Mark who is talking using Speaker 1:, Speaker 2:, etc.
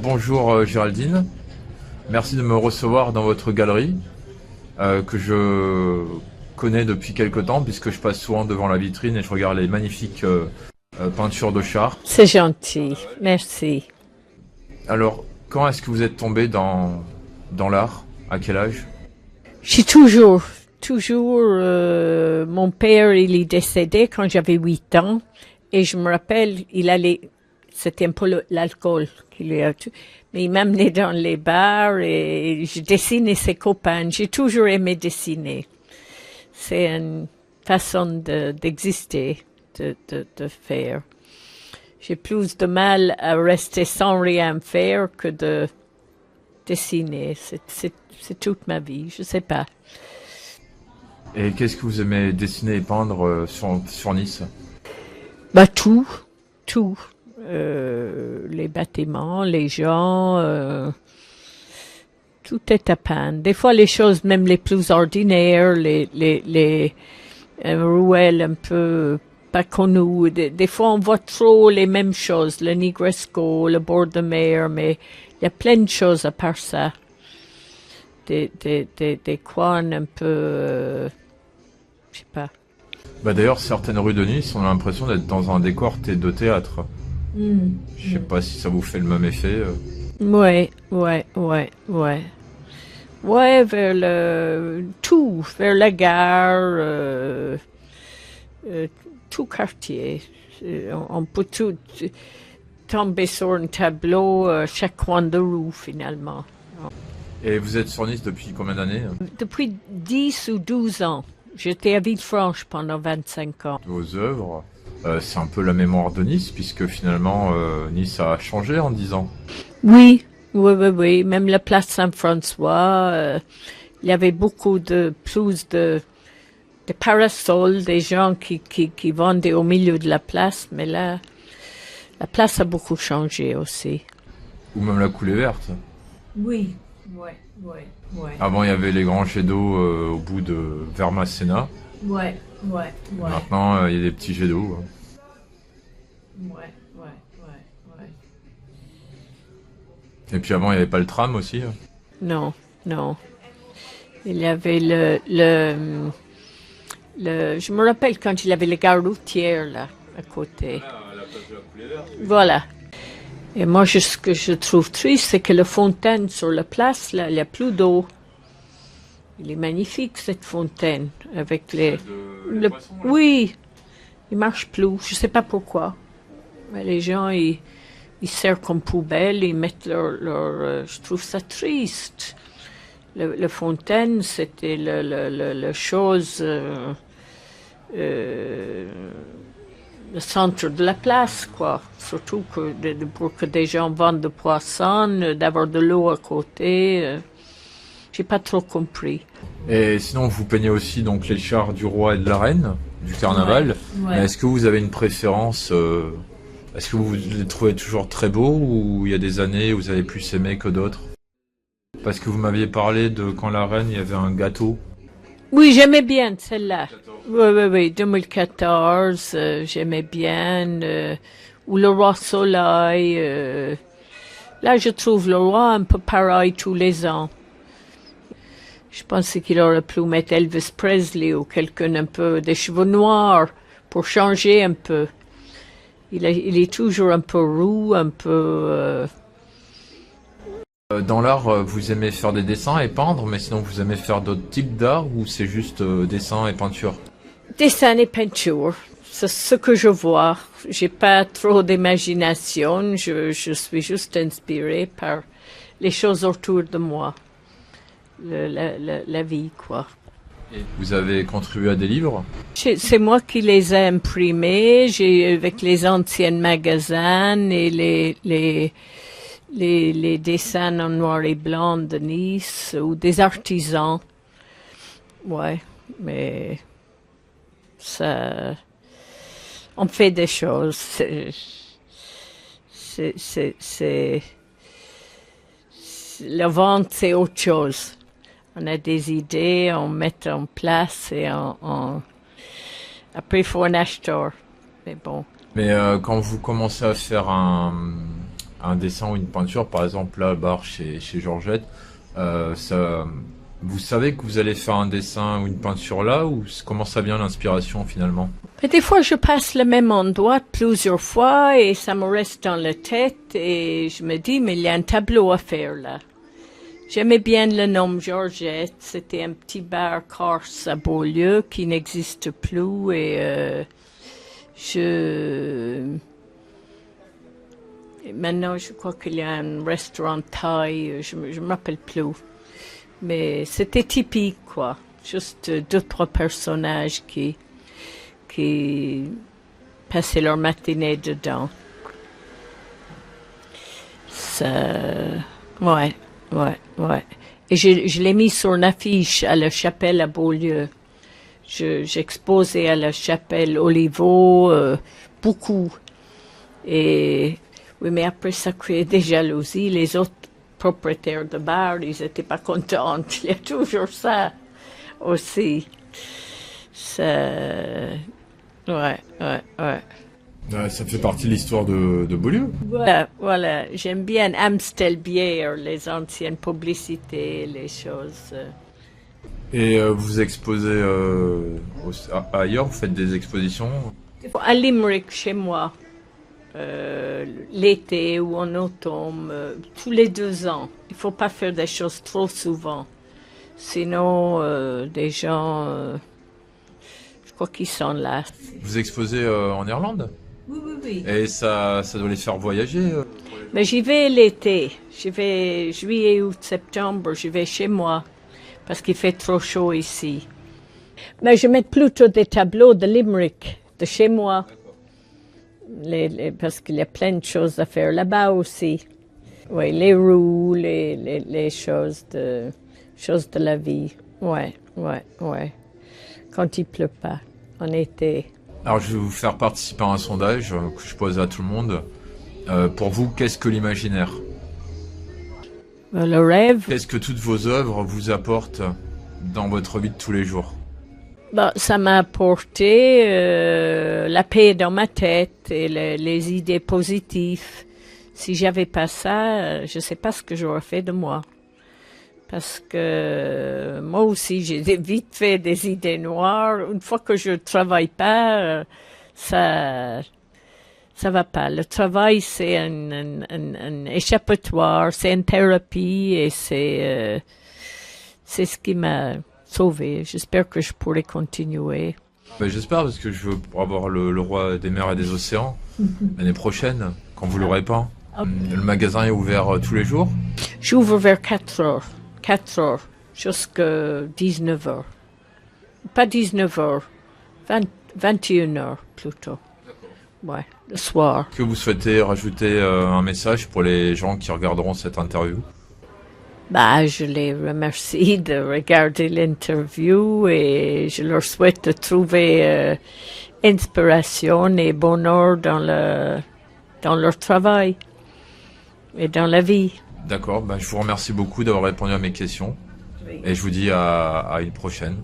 Speaker 1: Bonjour Géraldine, merci de me recevoir dans votre galerie que je connais depuis quelque temps puisque je passe souvent devant la vitrine et je regarde les magnifiques peintures de chars.
Speaker 2: C'est gentil, merci.
Speaker 1: Alors, quand est-ce que vous êtes tombé dans l'art? À quel âge?
Speaker 2: J'ai toujours, mon père, il est décédé quand j'avais 8 ans et je me rappelle, c'était un peu l'alcool qu'il a tué, mais il m'amenait dans les bars et je dessinais ses copains. J'ai toujours aimé dessiner. C'est une façon d'exister, de faire. J'ai plus de mal à rester sans rien faire que de dessiner. C'est toute ma vie, je sais pas.
Speaker 1: Et qu'est-ce que vous aimez dessiner et peindre sur Nice?
Speaker 2: Bah tout. Les bâtiments, les gens, tout est à peindre. Des fois, les choses même les plus ordinaires, les ruelles un peu pas connues. Des fois, on voit trop les mêmes choses, le Negresco, le bord de mer, mais il y a plein de choses à part ça. Des coins un peu, je sais pas.
Speaker 1: Bah d'ailleurs, certaines rues de Nice, on a l'impression d'être dans un décor de théâtre. Je sais pas si ça vous fait le même effet.
Speaker 2: Ouais. Ouais, vers la gare, tout quartier. On peut tout tomber sur un tableau, chaque coin de rue finalement.
Speaker 1: Et vous êtes sur Nice depuis combien d'années?
Speaker 2: Depuis 10 ou 12 ans. J'étais à Villefranche pendant 25 ans.
Speaker 1: Vos œuvres, c'est un peu la mémoire de Nice, puisque finalement Nice a changé en 10 ans.
Speaker 2: Oui. Même la place Saint-François, il y avait beaucoup plus de parasols, des gens qui vendaient au milieu de la place, mais là, la place a beaucoup changé aussi.
Speaker 1: Ou même la coulée verte.
Speaker 2: Oui.
Speaker 1: Avant, il y avait les grands jets d'eau au bout de vers Masséna.
Speaker 2: Ouais.
Speaker 1: Maintenant, il y a des petits jets d'eau.
Speaker 2: Ouais.
Speaker 1: Et puis avant, il n'y avait pas le tram aussi.
Speaker 2: Non. Il y avait je me rappelle quand il y avait les gares routières, là, à côté.
Speaker 1: À la place de la coulée verte.
Speaker 2: Voilà. Et moi, ce que je trouve triste, c'est que la fontaine sur la place, là, il n'y a plus d'eau. Il est magnifique, cette fontaine, avec les poissons, là. Oui, il marche plus. Je sais pas pourquoi. Mais les gens, ils servent comme poubelle, ils mettent je trouve ça triste. La fontaine, c'était la chose, le centre de la place, quoi. Surtout pour que des gens vendent de poissons, d'avoir de l'eau à côté. J'ai pas trop compris.
Speaker 1: Et sinon, vous peignez aussi donc les chars du roi et de la reine, du carnaval.
Speaker 2: Ouais.
Speaker 1: Mais est-ce que vous avez une préférence Est-ce que vous les trouvez toujours très beaux ou il y a des années où vous avez plus aimé que d'autres? Parce que vous m'aviez parlé de quand la reine, il y avait un gâteau.
Speaker 2: Oui, j'aimais bien celle-là. Oui, 2014, j'aimais bien. Ou le roi Soleil. Là, je trouve le roi un peu pareil tous les ans. Je pensais qu'il aurait pu mettre Elvis Presley ou quelqu'un un peu des cheveux noirs pour changer un peu. Il est toujours un peu roux, un peu...
Speaker 1: Dans l'art, vous aimez faire des dessins et peindre, mais sinon vous aimez faire d'autres types d'art ou c'est juste dessin et peinture?
Speaker 2: Dessin et peinture, c'est ce que je vois. J'ai pas trop d'imagination, je suis juste inspirée par les choses autour de moi. La vie, quoi.
Speaker 1: Et vous avez contribué à des livres?
Speaker 2: C'est moi qui les ai imprimés, avec les anciens magasins et les dessins en noir et blanc de Nice ou des artisans. Ouais, mais ça, on fait des choses. La vente, c'est autre chose. On a des idées, on met en place et après il faut un acheteur. Mais bon.
Speaker 1: Mais quand vous commencez à faire un un dessin ou une peinture, par exemple là, bar chez Georgette, vous savez que vous allez faire un dessin ou une peinture là, ou comment ça vient l'inspiration finalement?
Speaker 2: Mais des fois, je passe le même endroit plusieurs fois et ça me reste dans la tête et je me dis, mais il y a un tableau à faire là. J'aimais bien le nom Georgette. C'était un petit bar corse à Beaulieu qui n'existe plus et maintenant, je crois qu'il y a un restaurant thaï, je me rappelle plus. Mais c'était typique, quoi. Juste 2-3 personnages qui passaient leur matinée dedans. Ça, ouais. Et je l'ai mis sur une affiche à la chapelle à Beaulieu. J'exposais à la chapelle Oliveau beaucoup. Et oui, mais après ça créait des jalousies. Les autres propriétaires de bar, ils étaient pas contents. Il y a toujours ça aussi. Ça, ouais.
Speaker 1: Ouais, ça fait partie de l'histoire de Beaulieu.
Speaker 2: Voilà. J'aime bien Amstel-Bière, les anciennes publicités, les choses.
Speaker 1: Et vous exposez ailleurs, vous faites des expositions?
Speaker 2: À Limerick, chez moi. L'été ou en automne, tous les 2 ans. Il faut pas faire des choses trop souvent. Sinon, des gens, je crois qu'ils sont là.
Speaker 1: Vous exposez en Irlande?
Speaker 2: Oui.
Speaker 1: Et ça doit les faire voyager?
Speaker 2: Mais j'y vais l'été. J'y vais juillet, août, septembre. J'y vais chez moi parce qu'il fait trop chaud ici. Mais je mets plutôt des tableaux de Limerick, de chez moi. Parce qu'il y a plein de choses à faire là-bas aussi. Oui, les roues, les choses de la vie. Ouais. Quand il pleut pas, en été.
Speaker 1: Alors je vais vous faire participer à un sondage que je pose à tout le monde. Pour vous, qu'est-ce que l'imaginaire?
Speaker 2: Le rêve.
Speaker 1: Qu'est-ce que toutes vos œuvres vous apportent dans votre vie de tous les jours?
Speaker 2: Ça m'a apporté la paix dans ma tête et les idées positives. Si j'avais pas ça, je sais pas ce que j'aurais fait de moi. Parce que moi aussi, j'ai vite fait des idées noires. Une fois que je travaille pas, ça va pas. Le travail, c'est un échappatoire, c'est une thérapie et c'est ce qui m'a sauvé. J'espère que je pourrai continuer.
Speaker 1: J'espère parce que je veux avoir le roi des mers et des océans l'année prochaine, quand vous l'aurez pas. Le magasin est ouvert tous les jours?
Speaker 2: J'ouvre vers 4 heures. 4 heures jusqu'à 19 heures. Pas 19 heures, 21 heures plutôt. Ouais, le soir.
Speaker 1: Est-ce que vous souhaitez rajouter un message pour les gens qui regarderont cette interview?
Speaker 2: Je les remercie de regarder l'interview et je leur souhaite de trouver inspiration et bonheur dans leur travail et dans la vie.
Speaker 1: D'accord, je vous remercie beaucoup d'avoir répondu à mes questions et je vous dis à une prochaine.